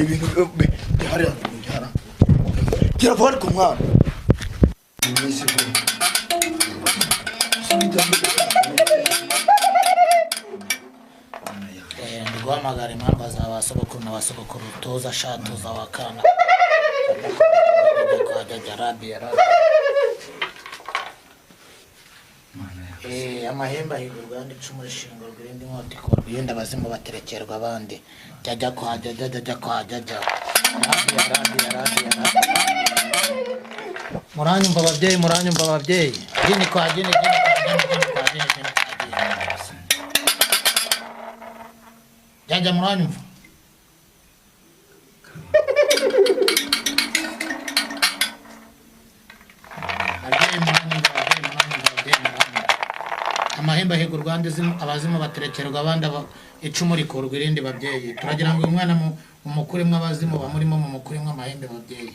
ibintu bihari byara kira vuba ariko mwana mwese guhamagara impamvu z'abasogokuru n'abasogokuru tuza shatuza wakana amahembe ahigurwa yandi icumu rishingo rw'irindi nkota ikorwa iyindi abazimu baterekerwa abandi jya kwa jya muranyumva ababyeyi gini kwa gini jya muranyumva amahembe ahigurwa yandi abazimu baterekerwa abandi icumu rikorwa irindi babyeyi turagira ngo uyu mwana umukuremo abazimu bamurimo mu mukuremo amahembe babyeyi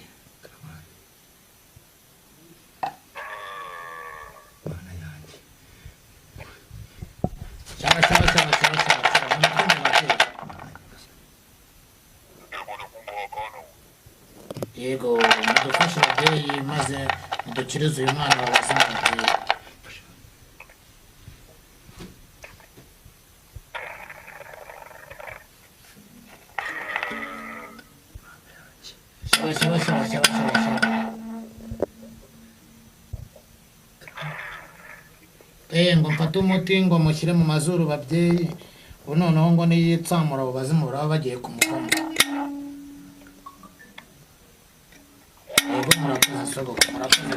yego mudufashe babyeyi maze mudukirize uyu mwana wabazimu babyeyi ngo mfate umuti ngo mushyire mu mazuru babyeyi ubu noneho ngo niyitsamura abo bazimu baraba bagiye kumukoma yego murakoze sogoko murakoze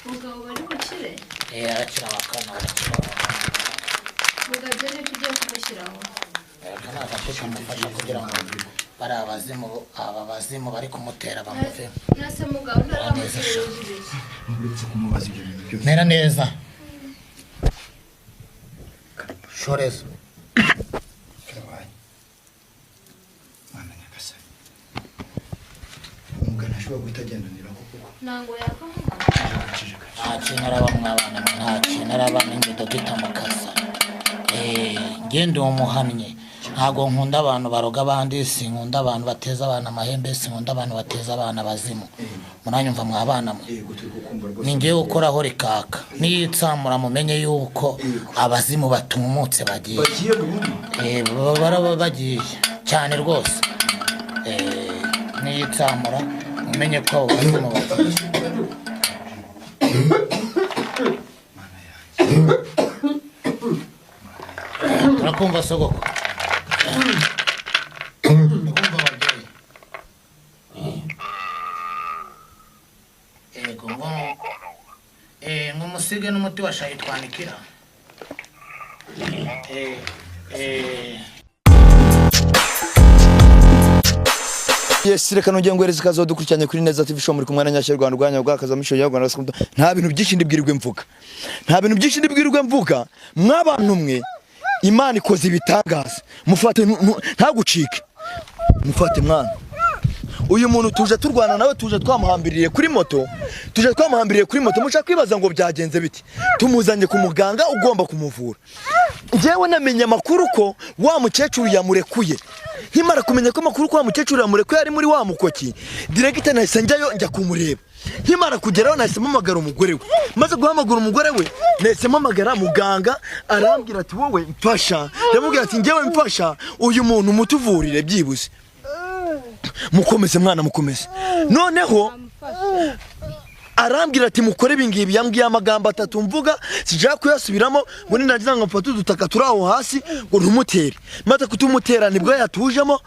umugabo bari bukire arakira abakana mugabye n'ibyo ugiye kumushyiraho kana agafasha mufasha kugira ngo bari aba bazimu bari kumutera bamuve nase mugabo naramushije uretse kumubaza ibyo bintu byose mera neza shoreza mwana nyagasani umugana ashobora guhita agendanira kuko ntango yakamuha nta kintu araba mwabana nta kintu araba n'ingedo gitamakaza ngende uwo muhamye ntago nkunda abantu baroga abandi sinkunda abantu bateza abana amahembe sinkunda abantu bateza abana abazimu muranyumva mwabana mwe ni ngewe ukoraho rikaka niyitsamura mumenye yuko abazimu batumutse bagiye baraba bagiye cyane rwose niyitsamura mumenye ko abo bazimu bagiye turakumva sogoko ngo musige n'umuti wa shayi twanikira Yes, reka nongeye ngwereza ikaze dukurikiranye kuri Neza TV show muri kumwe na Nyashya Rwanda rwanya bwakaza misho ya Rwanda nta bintu byinshi ndibwirirwe mvuga mwabantu mwe Imana ikoze ibitangaza mufate ntagucike mufate mwana uyu muntu tuje turwana nawe tuje twamuhambiriye kuri moto muca kwibaza ngo byagenze biti tumuzanye ku muganga ugomba kumuvura ngewe namenye amakuru ko wa mukecuru yamurekuye nkimara kumenya ko amakuru ko wa mukecuru yamurekuye ari muri wa mukoki directeur nahise njyayo njya kumureba nkimara kugeraho nahise mpamagara umugore we maze guhamagara umugore we nahise mpamagara muganga arambwira ati wowe mfasha ndamubwira ati ngewe mfasha uyu muntu mutuvurire byibuze mukomeze mwana mukomeze noneho arambwira ati mukore ibingibi yambwiye amagambo atatu mvuga sija kuyasubiramo ngo nindagiza ngo mfate udutaka turaho hasi ngo ntumutere maze kutumutera nibwo yatujemo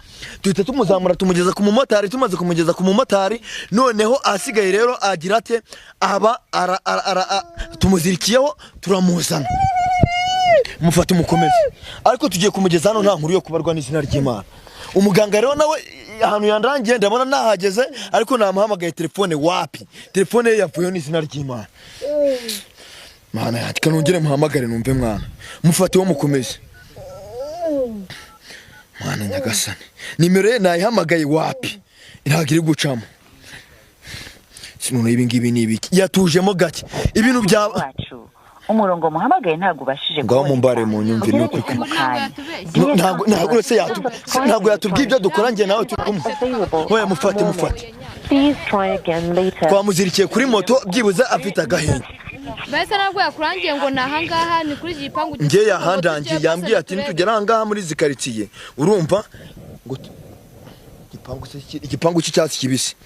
duhita tumuzamura tumugeza ku mumotari tumaze kumugeza ku mumotari noneho asigaye rero agira ate aba tumuzirikiyeho turamuzana mufate mukomeze ariko tugiye kumugeza hano nta nkuru yo kubarwa n'izina ry'Imana umuganga rero nawe ahantu yandangiye ndabona nahageze ariko namuhamagaye telefone wapi telefone ye yavuye n'izina ry'Imana mana yatika nongere muhamagare numve mwana mufate wo mukomeze mwana nyagasani nimero ye nayihamagaye wapi iragire gucamo sinone ibingibi nibiki yatujemo gake ibintu bya umurongo muhamagaye ntabwo ubashije ngaho mumbare mu nyumvi no kuri ntabwo yatubwiye ibyo dukora njye nawe turi kumwe oya mufate twamuzirikiye kuri moto byibuze afite agahinda mbese ntabwo yakurangiye ngo nahangaha ni kuri iki gipangu njye yahandangiye yambwiye ati nitugera ahangaha muri izi karitsiye urumva ngo igipangu cy'icyatsi kibisi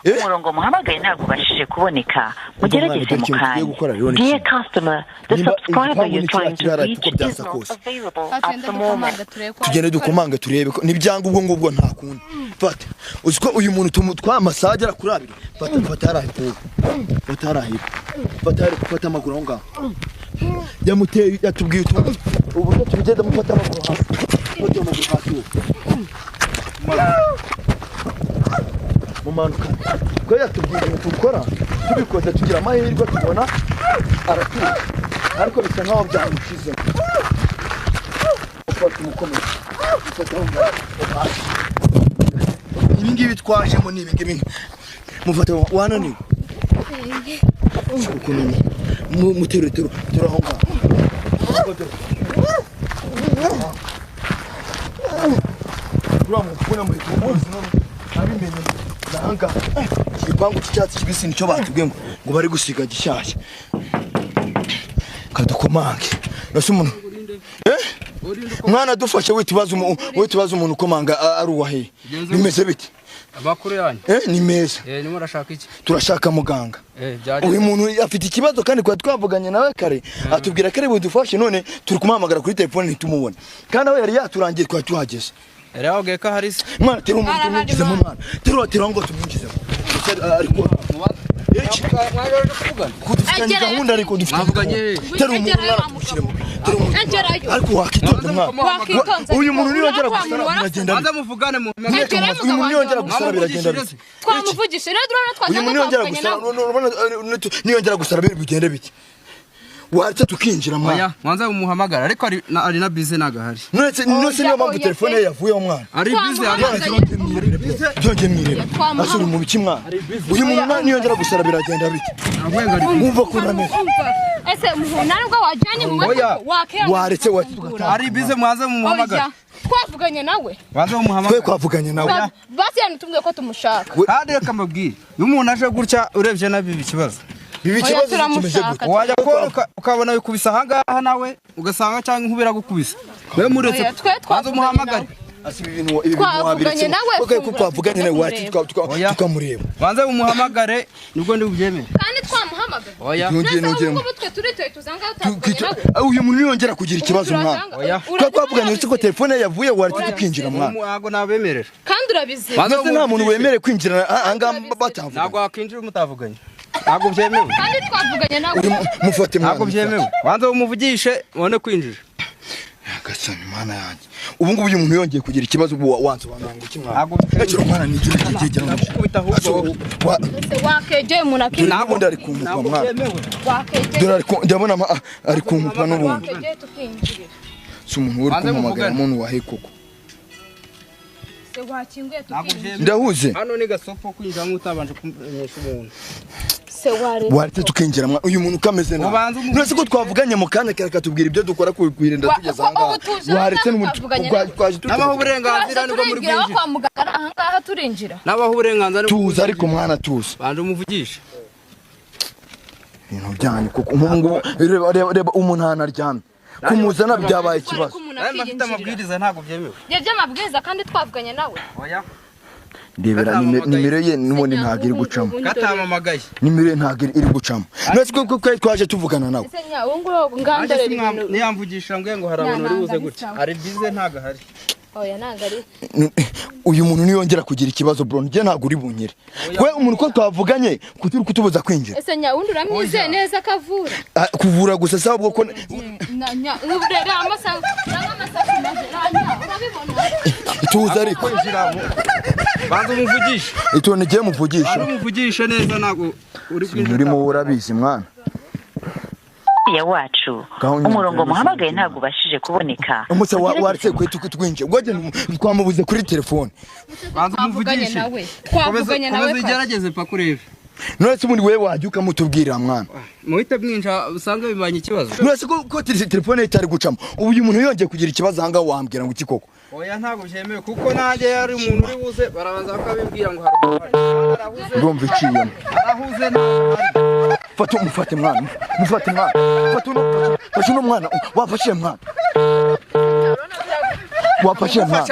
umurongo muhamagaye ntabwo ubashije kuboneka mugerageze mu kanya dear customer the subscriber you're trying to reach is not available at the moment tugende dukomanga turebe ko nibyanga ubwo ngubwo nta kundi fata uziko uyu muntu tumutwa amasaje ara kuri abiri fata fata amaguru aho ngaho yamuteye yatubwiye uburyo tubigenda mufata amaguru hasi fata amaguru hasi mumanuka ko yatubwiye ibintu dukora tubikoze tugira amahirwe tubona aratuye ariko bisa nkaho byamushizemo ufata umukomeye ufata ibi ngibi twajemo ni ibi ngibi mufata wananiwe ukuntu muterutero turaho ngaho Kuna muri tumuzi none abimenye nanga igipangu cy'icyatsi kibisi nicyo batubwiye ngo bari gusiga gishyashya kadukomange nase umuntu mwana dufashe witubaza umuntu ukomanga ari uwahe bimeze bite abakuru yanyu ni meza ni murashaka iki turashaka muganga uyu muntu afite ikibazo kandi kwa twavuganye nawe kare atubwira kare budufashe none turi kumuhamagara kuri telefone ntitumubone kandi aho yari yaturangiye kwa tuhageze Erao geka harisi mwana tero umuntu tumwinjize mu mwana tero ngo tumwinjize ariko kudufitanye gahunda ariko dufitanye tero umuntu aramushyiremo ariko wakitonda mwana uyu muntu niyongera gusara biragenda baza muvugane mu uyu muntu niyongera gusara biragenda twamuvugisha rero durana twaje uyu muntu niyongera gusara niyongera gusara bigende biki Wacha tukinjira mwana. Mwanza umuhamagara ariko ari na busy nagahari. None niyo mpamvu telefone yavuye umwana. Ari busy ari Tonge mwirebe. Asuri mu biki mwana. Uyu muntu niyongera gusara biragenda biki. Umva kunane. Ese muhuna nubwo wajanye mu wake. Waretse ari busy mwanza umuhamagara. Twavuganye nawe. Mwanza umuhamagara. Twavuganye nawe. Basi yanutumwe ko tumushaka. Kandi reka mbabwire. Umuntu aje gutya urebye nabi bikibazo. Bibi kibazo kimeze gute wajya ko ukabona bikubisa hangaha nawe ugasanga cyangwa nkubira gukubisa we muretse twanze umuhamagara asiba ibintu wabiretse kuko twavuganye nawe wati tukamureba banze umuhamagare nibwo ndi bubyemeye kandi twamuhamagara oya nugire mutwe turitoye tuzanga utavuganye uyu muntu yongera kugira ikibazo mwana ko twavuganye ko telefone yavuye wari tukinjira mwana ntago nabemerera kandi urabize banze nta muntu wemere kwinjira anga batavuga ntago wakinjira mutavuganye ntago byemewe kandi twavuganye nawe mufate mwana ntago byemewe banze umuvugishe ubone kwinjira Gasani mana yanjye ubu ngubu uyu muntu yongeye kugira ikibazo wanze wananga kimwana ntago mwana ni igihe kigera kubita ahubwo wakegeye umuntu akiri ntago ndari kumva mwana wakegeye ndabona ari kumva n'ubundi si umuntu uri kumumagara umuntu wahe koko ndahuze hano ni gasopo kwinjira nk'utabanje kumenyesha umuntu waretse tukinjira mwana uyu muntu kameze nabi nose ko twavuganye mu kanya katubwira ibyo dukora kubirinda tugeza ngaha waretse n'umuntu twaje nabaho uburenganzira nibwo muri kwinjira kwa muganga ahangaha turinjira nabaho uburenganzira tuza ariko mwana tuza banje umuvugisha ibintu byane kuko umuntu reba umuntu anaryamye kumuzana byabaye ikibazo bafite amabwiriza ntago byemewe yebye amabwiriza kandi twavuganye nawe oya ndebera nimero ye n'ubundi ntago iri gucamo katamamagaye nimero ye ntago iri gucamo nose ko twaje tuvugana nawe ese nya wo ngo ngandore ibintu niyamvugisha ngo hari abantu bari buze gutya ari bize ntago hari oya nangari uyu muntu niyongera kugira ikibazo bro nje ntago uri bunyire we umuntu ko twavuganye kuturi kutubuza kwinjira ese nya wundi uramwizeye neza kavura kuvura gusa sabwo ko nya urera amasaha maze urabibona tuza ariko banze umuvugisha itone giye muvugisha umuvugisha neza ntago uri kwinjira urimo urabizi mwana ya wacu umurongo muhamagaye ntabwo ubashije kuboneka umutse waretse kwetu twinje gwaje twamubuze kuri telefone banze umuvugisha twavuganye nawe ugerageze pa kurebe none se ubundi wewe wabyuka mutubwirira mwana muhite mwinja usanga bibanye ikibazo none se ko telefone itari gucamo ubu uyu muntu yongeye kugira ikibazo hanga wambwira ngo iki koko oya ntabwo byemewe kuko nanjye yari umuntu uri buze barabanza bakabimbwira ngo hari ndumva iciyemo arahuze mufate mwana fasha uno mwana wafashe mwana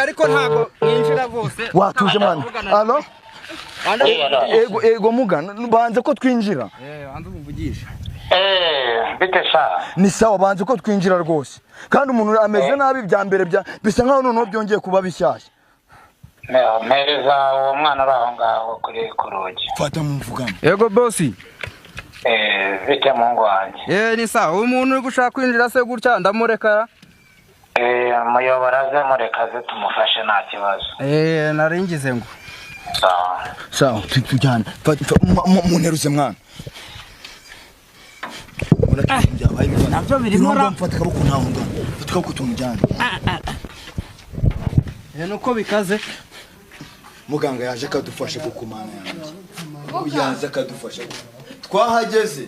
ariko ntabwo mwinjira bose watuje mwana alo ego mugana banze ko twinjira banze umuvugisha bite sha ni sawa banze ko twinjira rwose kandi umuntu ameze nabi bya mbere bisa nkaho noneho byongeye kuba bishyashya mpereza uwo mwana uri aho ngaho kuri kurugi fata muvugana yego bosi bite mungu wanjye ni sawa umuntu uri gushaka kwinjira se gutya ndamureka muyobora ze murekaze tumufashe nta kibazo naringize ngo sawa tujyana munteruze mwana nabyo birimo mfata akaboko ntaho ngana fata akaboko tumujyane nuko bikaze muganga yaje akadufasha kuko mana yanjye yaje akadufasha twahageze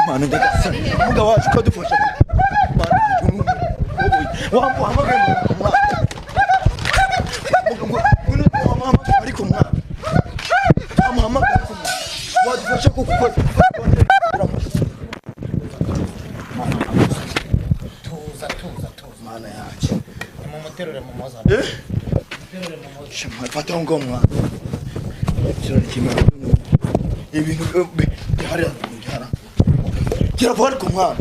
mana ndagasa muga waje akadufasha wahamagaye ariko mwana wamuhamagaye wadufasha kuko mana yacu mumuterure mu moza fata ngo mwana ibintu bihari kira vuba ariko mwana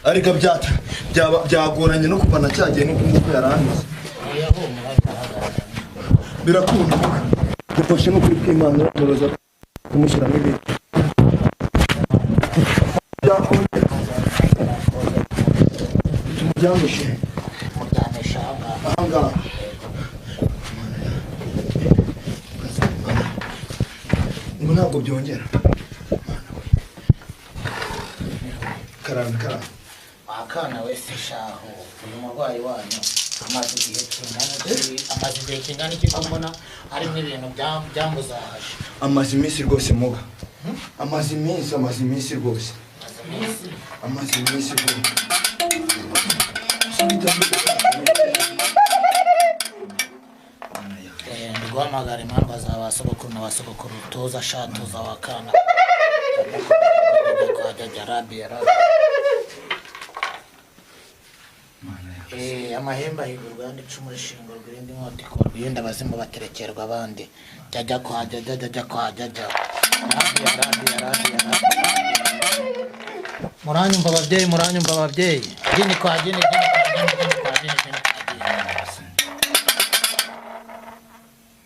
ariko byagoranye no kupana cyagiye no kumuko yarangiza birakunda dufashe no kuri kwimana muroza kumushyira mu ibiti tumujyamushe ahangaha ngo ntabwo byongera karame akana wese shaho uyu murwayi wanyu amaze igihe kingana iki mbona harimo ibintu byamuzahaje amaze iminsi rwose muga amaze iminsi rwose ndi guhamagara impamvu za ba sogokuru na ba sogokuru tuza tuza wakana amahembe ahigurwa yandi icumu rishingo rw'irindi nkota ikorwa iyindi abazimu baterekerwa abandi jya kwa jya muranyumva ababyeyi gini kwa gini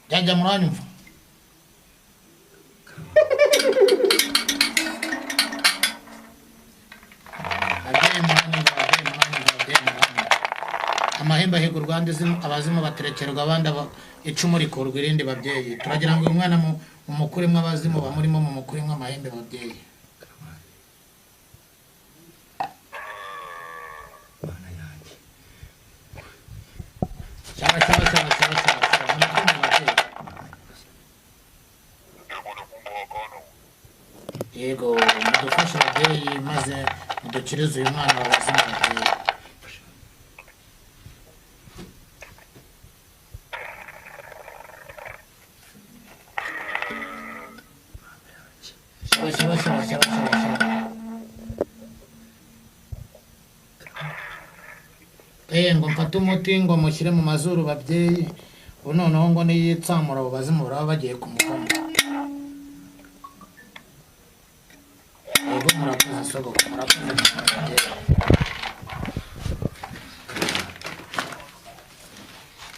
jya muranyumva amahembe ahigurwa abazimu baterekerwa abandi icumu rikurwa irindi babyeyi turagira ngo uyu mwana mumukuremo abazimu bamurimo mumukuremo amahembe babyeyi yego mudufashe ababyeyi maze mudukirize uyu mwana wabazimu babyeyi ngo mfate umuti ngo mushyire mu mazuru babyeyi ubu noneho ngo niyitsamura abo bazimu baraba bagiye kumukoma yego murakoze sogoko murakoze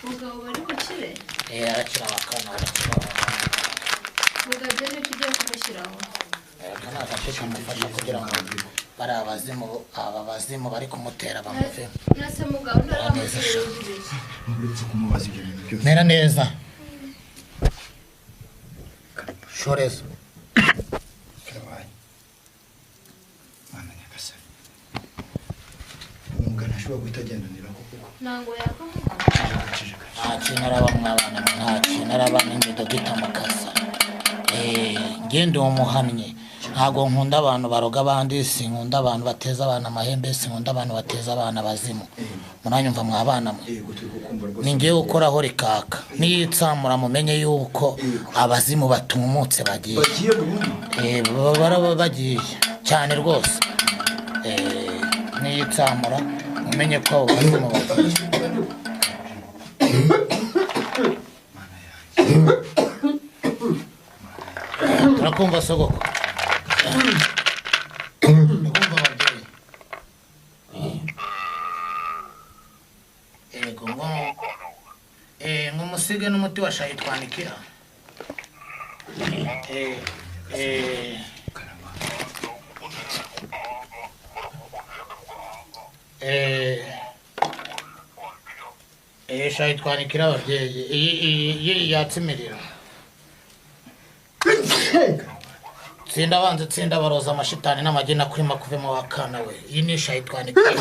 umugabo bari gukire arakira abakana barakira mugabye n'icyo ugiye kumushyira bari abazimu bari kumutera bamuve nase mugabo neza sha uretse kumubaza ibyo bintu byose mera neza shoreza karabaye mana nyagasani umugana ashobora guhita agendanira kuko nango yako nta araba mwabana nta araba n'ingedo gitamakaza ngende umuhamye ntago nkunda abantu baroga abandi sinkunda abantu bateza abana amahembe sinkunda abantu bateza abana bazimu munanyumva mwabana mwe ningiye ukoraho rikaka niyitsamura mumenye yuko abazimu batumutse bagiye baraba bagiye cyane rwose niyitsamura mumenye ko abazimu bagiye turakumva sogoko turakumva ababyeyi ego ngo musige n'umuti wa shayi twanikira shayi twanikira ababyeyi iyi yatsimirira tsinda baroza amashitani n'amagena kuri makuvemo wakana we iyi ni shayi twanikira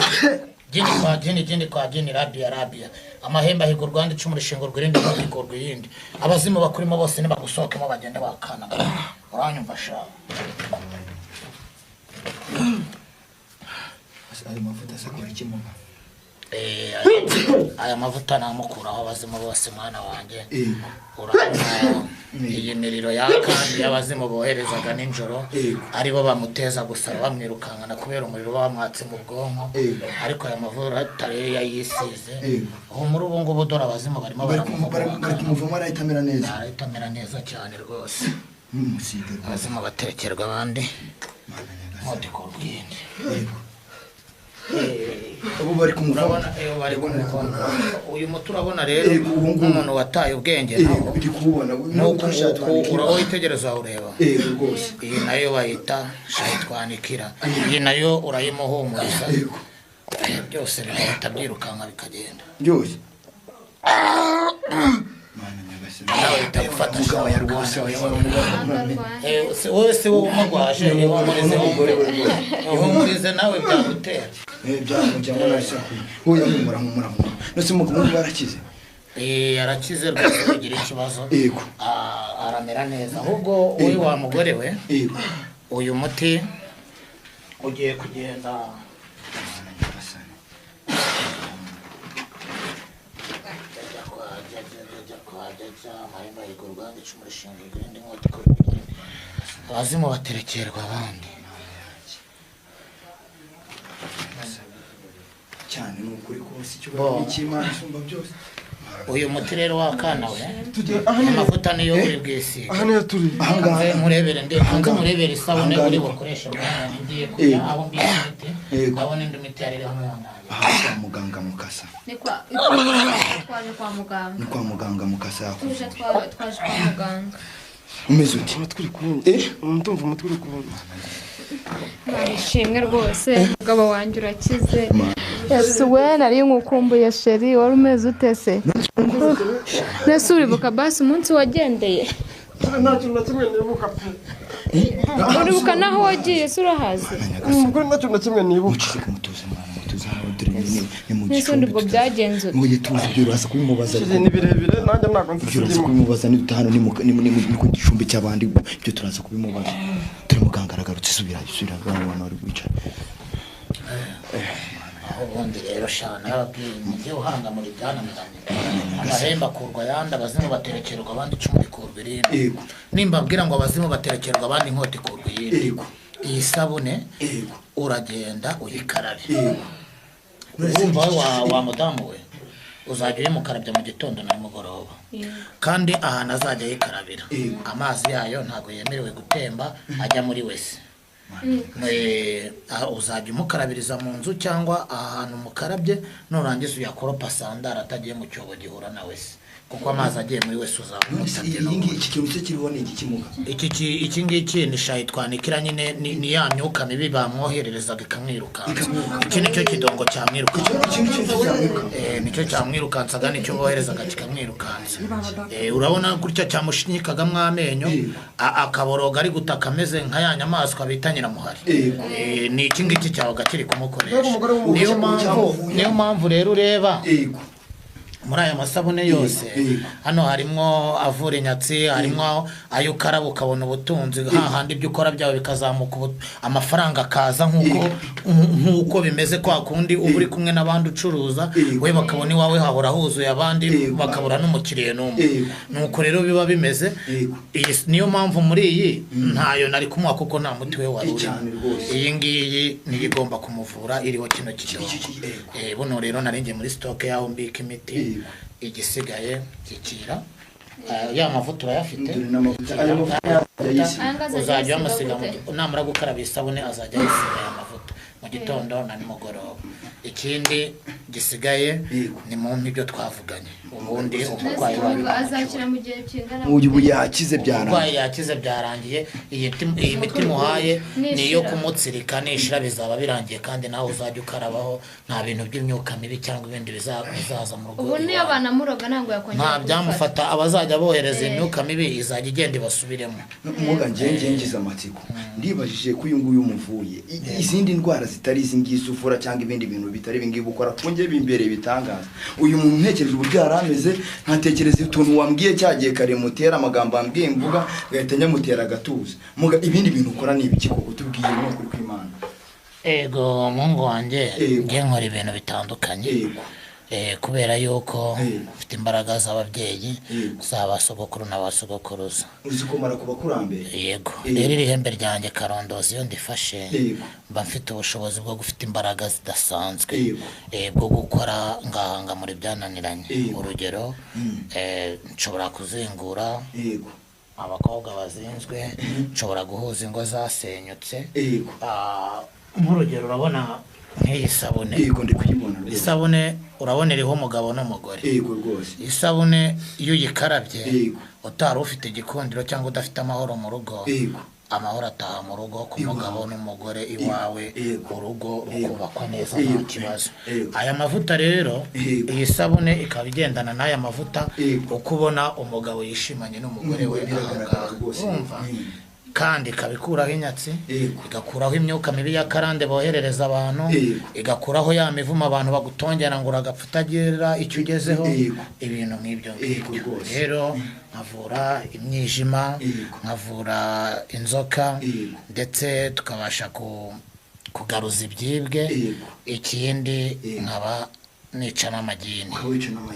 jini kwa jini rabia amahembe ahigo Rwanda icumu rishingo rwirinde n'ahigo rwiyindi abazimu bakurimo bose nibagusohokemo bagenda bakana uranyumva sha ayo mavuta sakora ikimoga aya mavuta namukuraho abazimu bose mwana wanjye urabona iyi miriro yakandi y'abazimu boherezaga ninjoro aribo bamuteza gusara bamwirukankana kubera umuriro bamwatse mu bwonko ariko aya mavuta rero yayisize ubu muri ubu ngubu dore abazimu barimo baramuvoma arayitamera neza arayitamera neza cyane rwose abazimu batekerwa abandi nk'udukora ubwindi ubu bari kumuvoma uyu muti urabona rero nk'umuntu wataye ubwenge naho biri kubona nuko witegereza ureba iyi nayo bayita shayi twanikira iyi nayo urayimuhumuriza byose bigahita byirukanka bikagenda byose nawe bitagufata wese wowe umugwaje ihumurize nawe byagutera byamujyamo nashaka uyu mumura nose mugabo barakize arakize rwose kugira ikibazo aramera neza ahubwo wowe wa mugore we uyu muti ugiye kugenda abazimu baterekerwa abandi cyane n'ukuri kose icyo cy'Imana isumba byose uyu muti rero wakana we amavuta niyo uri bwisiga aha niyo turi ahangahe murebere murebere isabune uri bukoresha ngiye kujya aho mbiyite ndabona indi miti yari hamwe kwa muganga mukasa ni kwa muganga ni kwa muganga mukasa tuje twaje kwa muganga umeze uti umutwe uri kundi ndumva umutwe uri kundi nishimwe rwose umugabo wanjye urakize ese we nari nkukumbuye sheri wari umeze utese nese uribuka basi umunsi wagendeye nta kintu na kimwe nibuka pe uribuka naho wagiye se urahazi umugore nta kintu na kimwe nibuka mutuze mwana mutuze mu nese undi bwo byagenze mu gituza byurasa kubimubaza ni birebire nanjye ntabwo byurasa kubimubaza ni hano ni ku gicumbi cy'abandi byo turaza kubimubaza turi muganga aragarutse subira abantu bari kwicara ubundi rero shana yababwiye mujye uhanga muri byananiranye amahembe akurwa ayandi abazimu baterekerwa abandi icumu rikurwa irindi nimbabwira ngo abazimu baterekerwa abandi inkota ikurwa irindi iyi sabune uragenda uyikarabe urumva wa mudamu we uzajya uyimukarabya mu gitondo na nimugoroba kandi ahantu azajya yikarabira amazi yayo ntabwo yemerewe gutemba ajya muri wese uzajya umukarabiriza mu nzu cyangwa ahantu mukarabye nurangiza uyakoropa sandara atagiye mu cyobo gihura na wese kuko amazi agiye muri wese uzamutabye iki kintu cyo kiriho ni igikimuka iki ngiki ni shayi twanikira nyine ni ya myuka mibi bamwohererezaga ikamwirukansa iki nicyo kidongo cyamwirukansa nicyo cyamwirukansaga nicyo boherezaga kikamwirukansa urabona gutya cyamushinyikagamo amenyo akaboroga ari gutaka ameze nka ya nyamaswa bita nyiramuhari ni iki ngiki cyabaga kiri kumukoresha niyo mpamvu rero ureba muri aya masabune yose hano harimo avura inyatsi harimo ayo ukaraba ukabona ubutunzi hahandi ibyo ukora byawe bikazamuka amafaranga akaza nk'uko bimeze kwa kundi uba uri kumwe n'abandi ucuruza we bakabona iwawe hahora huzuye abandi bakabura n'umukiriya n'umwe nuko rero biba bimeze niyo mpamvu muri iyi ntayo nari kumuha kuko nta muti we wari urimo iyi ngiyi niyo igomba kumuvura iriho kino kidongo buno rero narinjye muri stock yaho mbika imiti igisigaye kikira ya mavuta urayafite uzajya wamusiga namara gukaraba isabune azajya yisiga ya mavuta mu gitondo na nimugoroba ikindi gisigaye ni mu ibyo twavuganye ubundi umurwayi azakira mu gihe kingana ubu yakize byarangiye umurwayi yakize byarangiye iyi miti muhaye niyo kumutsirika nishira bizaba birangiye kandi nawe uzajya ukarabaho nta bintu by'imyuka mibi cyangwa ibindi bizaza mu rugo ubu niyo banamuroga ntango yakongera nta byamufata abazajya bohereza imyuka mibi izajya igenda ibasubiremo muga ngize amatsiko ndibajije ko uyu nguyu umuvuye izindi ndwara zitari izi ngizi uvura cyangwa ibindi bintu bitari ibingibi ukora kunge bimbere bitangaza uyu muntu ntekereje uburyo yarameze ntatekereza utuntu wambwiye cyagiye kare mutera amagambo ambwiye mvuga gahita nyamutera agatuza muga ibindi bintu ukora ni ibiki koko tubwiye no kuri kw'Imana ego mungu wanjye ngiye nkora ibintu bitandukanye kubera yuko ufite imbaraga z'ababyeyi z'abasogokuru n'abasogokuruza uzi kumara kuba kurambere yego rero iri hembe ryanjye karondozi iyo ndifashe mba mfite ubushobozi bwo gufite imbaraga zidasanzwe bwo gukora ngahanga muri byananiranye urugero nshobora kuzingura abakobwa bazinzwe nshobora guhuza ingo zasenyutse nk'urugero urabona nk'iyi sabune isabune urabona iriho umugabo n'umugore isabune iyo uyikarabye utari ufite igikundiro cyangwa udafite amahoro mu rugo amahoro ataha mu rugo ku mugabo n'umugore iwawe urugo rukubakwa neza nta kibazo aya mavuta rero iyi sabune ikaba igendana n'aya mavuta uko ubona umugabo yishimanye n'umugore we ahangaha urumva kandi ikabikuraho inyatsi igakuraho imyuka mibi ya karande boherereza abantu igakuraho ya mivumo abantu bagutongera ngo uragapfa utagira icyo ugezeho ibintu nk'ibyo ngibyo rero nkavura imyijima nkavura inzoka ndetse tukabasha kugaruza ibyibwe ikindi nkaba nica n'amagini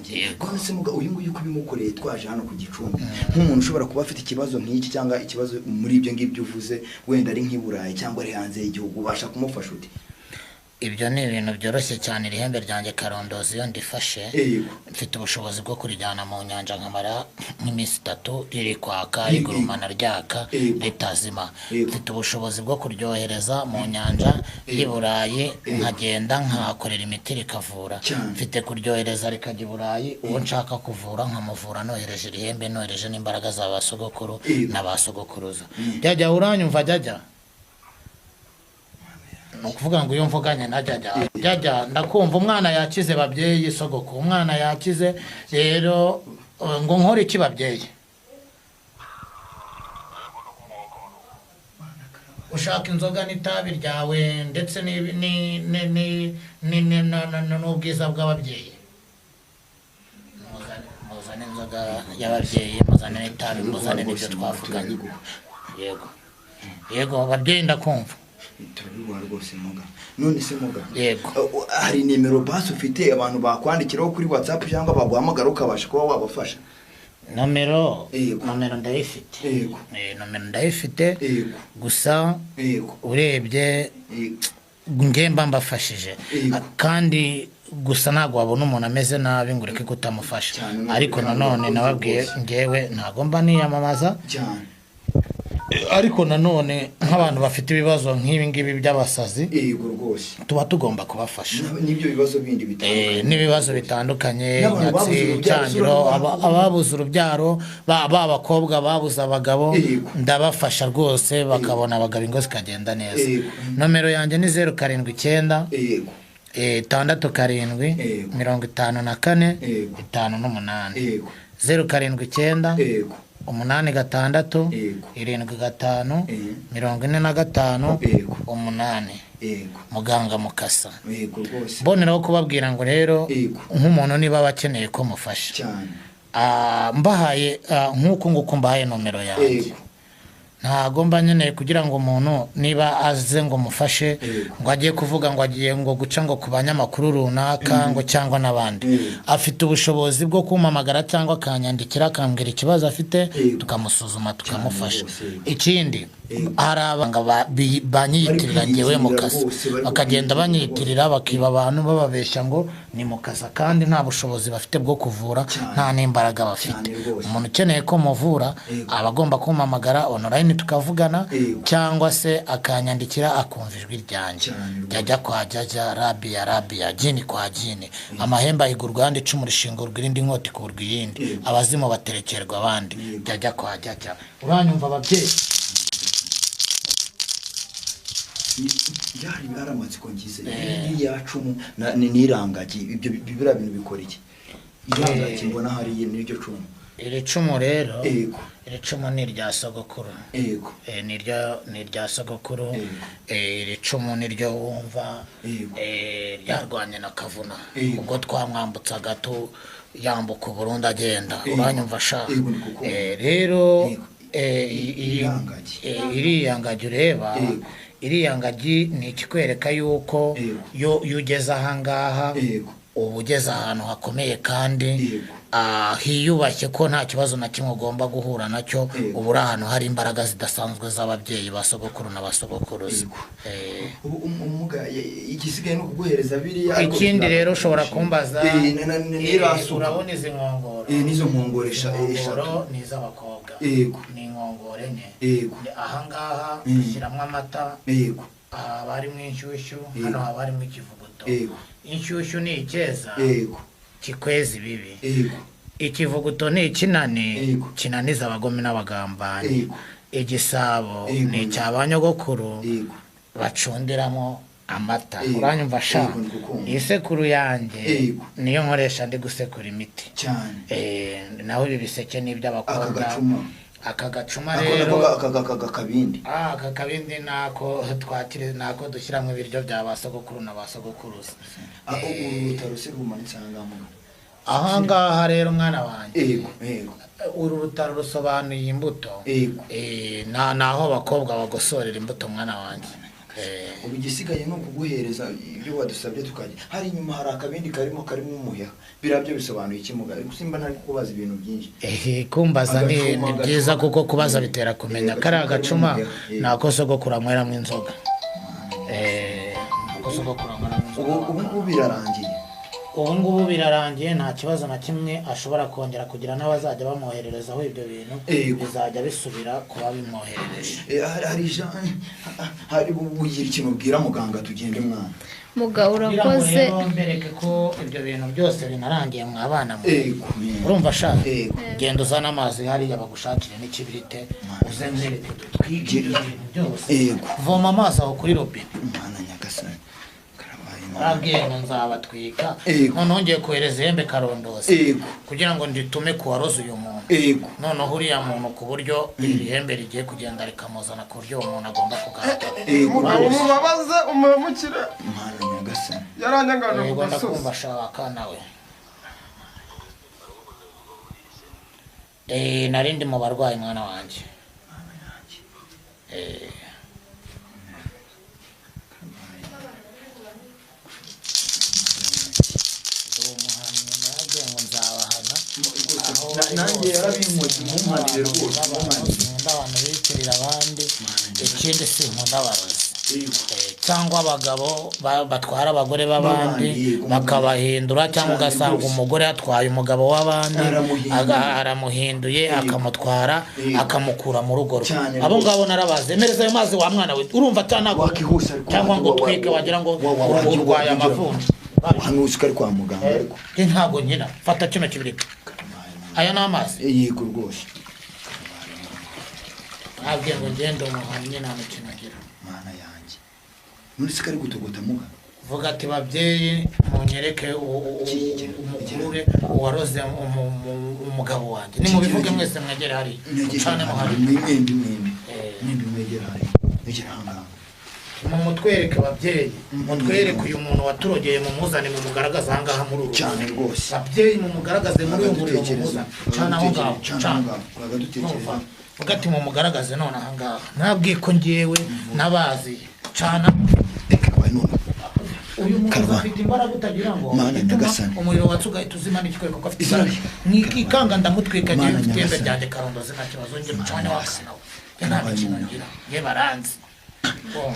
yego se muga uyu nguyu kubimukoreye twaje hano ku Gicumbi nk'umuntu ushobora kuba afite ikibazo nk'iki cyangwa ikibazo muri ibyo ngibyo uvuze wenda ari nk'iburayi cyangwa ari hanze y'igihugu ubasha kumufasha uti ibyo ni ibintu byoroshye cyane iri hembe ryanjye karondozi iyo ndifashe mfite ubushobozi bwo kurijyana mu nyanja nkamara nk'iminsi 3 riri kwaka rigurumana ryaka ritazima mfite ubushobozi bwo kuryohereza mu nyanja y'i Burayi nkagenda nkakorera imiti rikavura mfite kuryohereza rikajya i Burayi uwo nshaka kuvura nkamuvura nohereje iri hembe nohereje n'imbaraga z'abasogokuru n'abasogokuruza jyajya uranyumva jyajya ukuvuga ngo iyo mvuganye na jyajya ndakumva umwana yakize babyeyi sogoko umwana yakize rero ngo nkore iki babyeyi ushaka inzoga n'itabi ryawe ndetse n'ubwiza bw'ababyeyi muzane inzoga y'ababyeyi muzane n'itabi muzane n'ibyo twavuganye yego babyeyi ndakumva turabibona rwose muga none se muga yego hari nimero basi ufite abantu bakwandikiraho kuri WhatsApp cyangwa baguhamagara ukabasha kuba wabafasha nomero ndayifite nomero ndayifite gusa urebye ngemba mbafashije kandi gusa ntago wabona umuntu ameze nabi ngo ureke kutamufasha ariko nanone nababwiye ngewe ntago mba niyamamaza ariko nanone nk'abantu bafite ibibazo nk'ibi ngibi by'abasazi yego rwose tuba tugomba kubafasha n'ibyo bibazo bindi bitandukanye n'ibibazo bitandukanye nyatsi cyangiro ababuze urubyaro abakobwa babuze abagabo ndabafasha rwose bakabona abagabo ingo zikagenda neza nomero yanjye ni 079 yego 67 54 58 yego 079 yego 86 75 45 8 yego muganga Mukasa yego rwose mboneraho kubabwira ngo rero nk'umuntu niba bakeneye ko mufasha cyane mbahaye nk'uko nguko mbahaye nomero yanjye ntago mba nkeneye kugira ngo umuntu niba aze ngo mufashe ngo agiye kuvuga ngo agiye ngo guca ngo ku banyamakuru runaka ngo cyangwa n'abandi afite ubushobozi bwo kumamagara cyangwa akanyandikira akambwira ikibazo afite tukamusuzuma tukamufasha ikindi hari abanga banyiyitirira ngewe Mukasa bakagenda banyiyitirira bakiba abantu bababeshya ngo ni Mukasa kandi nta bushobozi bafite bwo kuvura nta n'imbaraga bafite umuntu ukeneye ko muvura aba agomba kumamagara online tukavugana cyangwa se akanyandikira akumva ijwi ryanjye jya kwa jya rabia jini kwa jini amahemba higurwa andi icumu rishingo rw'irindi nkoti kurwa iyindi abazimu baterekerwa abandi jya kwa jya uranyumva ababyeyi yari aramatsiko ngize yacumu nirangagi ibyo bibira bintu bikora iki irangagi mbona hari n'iryo cumu iri cumu rero iri cumu ni irya sogokuru yego ni irya sogokuru iri cumu niryo wumva ryarwanye na Kavuna ubwo twamwambutsaga yambuka Burundi agenda uranyumva sha rero iriya ngagi ureba iriya ngagi ni ikikwereka yuko yo ugeze ahangaha uba ugeze ahantu hakomeye kandi hiyubashye ko nta kibazo na kimwe ugomba guhura nacyo ubu uri ahantu hari imbaraga zidasanzwe z'ababyeyi ba sogokuru na ba sogokuruza igisigaye no kuguhereza biriya ikindi rero ushobora kumbaza urabona izi nkongoro nizo nkongoro eshatu ni iz'abakobwa ni inkongoro enye ahangaha dushyiramo amata haba harimo inshyushyu hano haba harimo ikivuguto inshyushyu ni icyeza kikwezi bibi ikivuguto ni ikinani kinaniza abagome n'abagambanyi igisabo ni icy'abanyogokuru bacundiramo amata uranyumva sha isekuru yanjye niyo nkoresha ndi gusekura imiti naho ibi biseke ni iby'abakobwa aka gacuma rero aka kabindi nako twakire nako dushyiramo ibiryo bya basogokuru na basogokuruza ahangaha rero mwana wanjye uru rutaro rusobanuye imbuto naho abakobwa bagosorera imbuto mwana wanjye ubu igisigaye no kuguhereza ibyo wadusabye tukajya hari inyuma hari akabindi karimo umuheha birabyo bisobanuye ikimuga ariko simba ntari kubaza ibintu byinshi kumbaza ni byiza kuko kubaza bitera kumenya kari agacuma nako sogokuru anyweramo inzoga nako sogokuru anyweramo inzoga ubu birarangiye ubu ngubu birarangiye nta kibazo na kimwe ashobora kongera kugira n'abazajya bamwohererezaho ibyo bintu bizajya bisubira kuba bimwoherereje hari bugira ikintu ubwira muganga tugende mwana mugabo urakoze mbereke ko ibyo bintu byose binarangiye mwabana mwe urumva ashaka genda uzana amazi hariya bagushakire n'ikibirite uzenzereke twige ibintu byose voma amazi aho kuri robine mwana nyagasani arabwiye nzabatwika noneho ngiye kohereza ihembe karondoza kugira ngo nditume kuwaroza uyu muntu noneho uriya muntu ku buryo iri hembe rigiye kugenda rikamuzana ku buryo uwo muntu agomba kugaragara umubabaze umuhemukire mwana nyagasani yaranyangana ku gasozi ndakumva ashaka nawe nari ndi mu barwayi mwana wanjye nanjye yarabinkoze mumpanire rwose nkunda abantu bitirira abandi ikindi sinkunda abarozi cyangwa abagabo batwara abagore b'abandi bakabahindura, cyangwa ugasanga umugore yatwaye umugabo w'abandi aramuhinduye akamutwara akamukura mu rugo rwe. Abo ngabo narabaze. Emereza ayo mazi wa mwana we, urumva cyangwa ngo twike wagira ngo urwaye amavunja. Hano usikari kwa muganga ariko ntago nyina fata kino kibirika. Aya n'amazi yego rwose. Abwiye ngo ngende umuhamye nta mukino agira. Mana yanjye muri sikari gutogota muga vuga ati babyeyi munyereke umugurure uwaroze umugabo wanjye. Nimubivuge mwese mwegere hari cyane muhari mwembi mwegere hari mwegere hanga. Mutwereke babyeyi, mutwereke uyu muntu waturogeye mu muzane mu mugaragaza ahangaha muri uru cyane rwose. Babyeyi mu mugaragaze muri uyu muriro mu muzane cyane aho ngaho cyane ugati mu mugaragaze none ahangaha. Nabwiye ko ngewe nabazi cyane uyu muntu afite imbaraga utagira ngo umuriro watse ugahita uzima n'ikikwereka ko afite imbaraga. Nikikanga ndamutwika ngewe mfite ihembe ryanjye Karondozi nta kibazo nge mucane wakana we nta mikino ngira nge baranzi.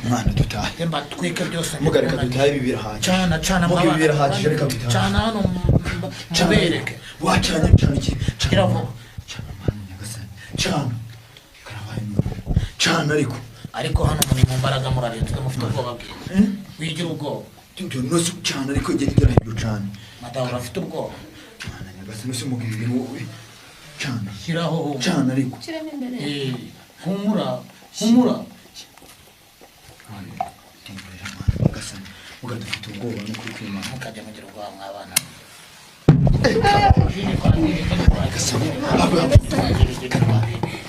Mwana dutahe Temba twike byose mugareka dutahe bibirahaje cana mwana bibirahaje reka dutahe cana hano mubereke wacanye iki kiravo cana cana ariko hano muri mu mbaraga murarenzwe mufite ubwoba bwe wigira ubwoba no cana ariko gera ibyo cana madamu afite ubwoba cana nyagasani se mugirire wowe cana shiraho cana ariko kiremo imbere humura ugadufite ubwoba no kuri kwimana mukajya mugira ubwoba mwabana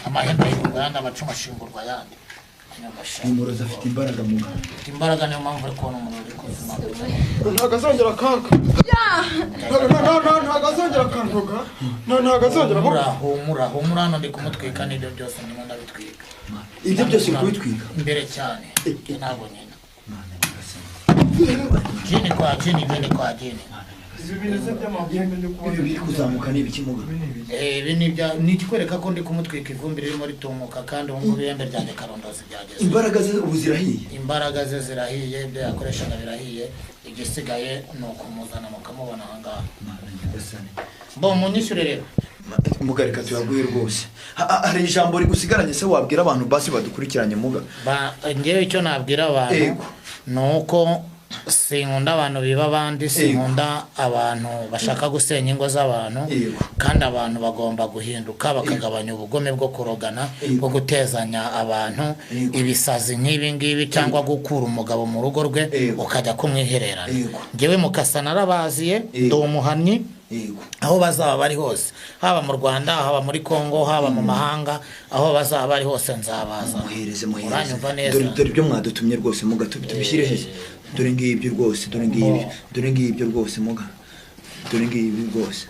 amahembe y'uruganda amacuma ashingurwa yandi umurozi afite imbaraga mu imbaraga niyo mpamvu ari kubona umuntu uri kuzima ntago azongera kanka ntago azongera kantoga ntago azongera humura hano ndi kumutwika n'ibyo byose ndimo ndabitwika. Ibyo byose uri kubitwika imbere cyane ntabwo nyina jini kwa jini ibi biri kuzamuka ni ibikimuga ibi ni ikikwereka ko ndi kumutwika ivumbi ririmo ritumuka kandi ubu ngubu ihembe ryanjye Karondozi ryageze. Imbaraga ze ubu zirahiye, imbaraga ze zirahiye, ibyo yakoreshaga birahiye, igisigaye ni ukumuzana mukamubona aha ngaha. Bo munyishyure rero mugareka tuyaguye rwose. Hari ijambo rigusigaranye se wabwira abantu basi badukurikiranye muga? Ngewe icyo nabwira abantu ni uko sinkunda abantu biba abandi, sinkunda abantu bashaka gusenya ingo z'abantu, kandi abantu bagomba guhinduka bakagabanya ubugome bwo kurogana, bwo gutezanya abantu ibisazi nk'ibi ngibi, cyangwa gukura umugabo mu rugo rwe ukajya kumwihererana. Ngewe Mukasa narabaziye, ndi umuhamyi aho bazaba bari hose, haba mu Rwanda, haba muri Kongo, haba mu mahanga, aho bazaba bari hose nzabaza. Uranyumva neza? Dore ibyo mwadutumye rwose muga tubishyire he. Dore ngibyo rwose, dore ngibyo rwose muga, dore ngibyo rwose,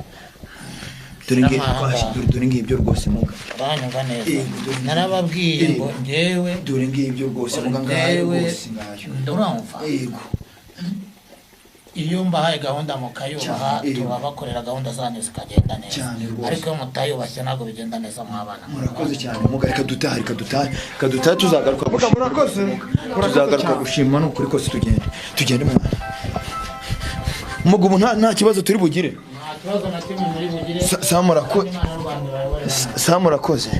dore ngibyo rwose muga. Uranyumva neza? Narababwiye ngo ngewe dore ngibyo rwose muga, ngaho rwose ndurumva. Iyo mbahaye gahunda mukayubaha, tuba bakorera gahunda zanyu zikagenda neza, ariko iyo mutayubashye ntabwo bigenda neza mwabana. Murakoze cyane muga, reka dutahe tuzagaruka muga. Murakoze tuzagaruka gushima no kuri kose tugende mwana muga. Ubu nta kibazo turi bugire, nta kibazo na kimwe muri bugire. Sa murakoze.